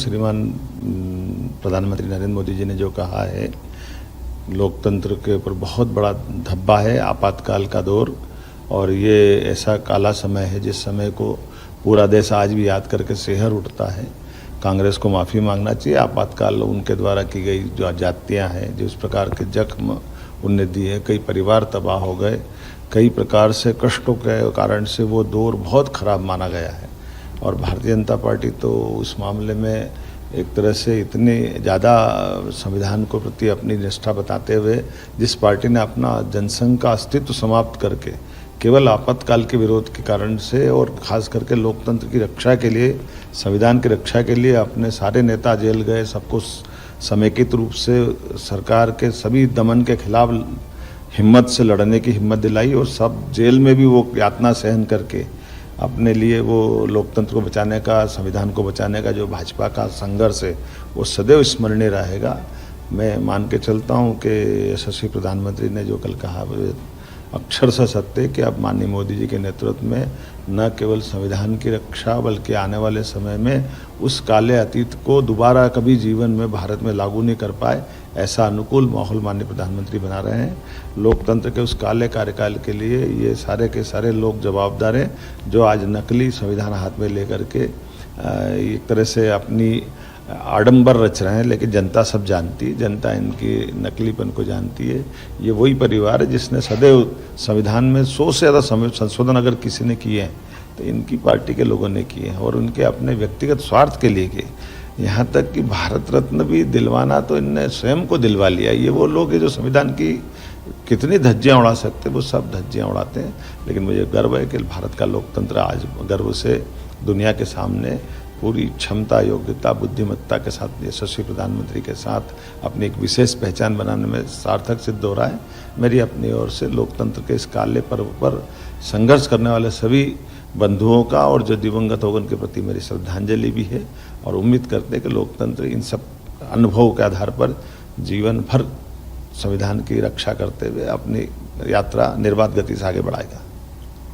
श्रीमान प्रधानमंत्री नरेंद्र मोदी जी ने जो कहा है, लोकतंत्र के ऊपर बहुत बड़ा धब्बा है आपातकाल का दौर, और ये ऐसा काला समय है जिस समय को पूरा देश आज भी याद करके सिहर उठता है। कांग्रेस को माफ़ी मांगना चाहिए। आपातकाल उनके द्वारा की गई जो जातियाँ हैं, जिस प्रकार के जख्म उनने दिए, कई परिवार तबाह हो गए, कई प्रकार से कष्टों के कारण से वो दौर बहुत ख़राब माना गया है। और भारतीय जनता पार्टी तो उस मामले में एक तरह से इतनी ज़्यादा संविधान को प्रति अपनी निष्ठा बताते हुए, जिस पार्टी ने अपना जनसंघ का अस्तित्व समाप्त करके केवल आपातकाल के विरोध के कारण से और ख़ास करके लोकतंत्र की रक्षा के लिए, संविधान की रक्षा के लिए अपने सारे नेता जेल गए, सबको समेकित रूप से सरकार के सभी दमन के खिलाफ हिम्मत से लड़ने की हिम्मत दिलाई, और सब जेल में भी वो यातना सहन करके अपने लिए वो लोकतंत्र को बचाने का, संविधान को बचाने का जो भाजपा का संघर्ष है वो सदैव स्मरणीय रहेगा। मैं मान के चलता हूँ कि यशस्वी प्रधानमंत्री ने जो कल कहा वो अक्षरशः सत्य है कि अब माननीय मोदी जी के नेतृत्व में न केवल संविधान की रक्षा बल्कि आने वाले समय में उस काले अतीत को दोबारा कभी जीवन में भारत में लागू नहीं कर पाए, ऐसा अनुकूल माहौल माननीय प्रधानमंत्री बना रहे हैं। लोकतंत्र के उस काले कार्यकाल के लिए ये सारे के सारे लोग जवाबदार हैं, जो आज नकली संविधान हाथ में लेकर के एक तरह से अपनी आडंबर रच रहे हैं, लेकिन जनता सब जानती है, जनता इनकी नकलीपन को जानती है। ये वही परिवार है जिसने सदैव संविधान में 100 से ज़्यादा संशोधन अगर किसी ने किए हैं तो इनकी पार्टी के लोगों ने किए हैं, और उनके अपने व्यक्तिगत स्वार्थ के लिए किए। यहाँ तक कि भारत रत्न भी दिलवाना तो इनने स्वयं को दिलवा लिया। ये वो लोग हैं जो संविधान की कितनी धज्जियाँ उड़ा सकते, वो सब धज्जियाँ उड़ाते हैं। लेकिन मुझे गर्व है कि भारत का लोकतंत्र आज गर्व से दुनिया के सामने पूरी क्षमता, योग्यता, बुद्धिमत्ता के साथ यशस्वी प्रधानमंत्री के साथ अपनी एक विशेष पहचान बनाने में सार्थक सिद्ध हो रहा है। मेरी अपनी ओर से लोकतंत्र के इस काले पर्व पर संघर्ष करने वाले सभी बंधुओं का और जो दिवंगत हो उनके प्रति मेरी श्रद्धांजलि भी है, और उम्मीद करते हैं कि लोकतंत्र इन सब अनुभवों के आधार पर जीवन भर संविधान की रक्षा करते हुए अपनी यात्रा निर्बाध गति से आगे बढ़ाएगा।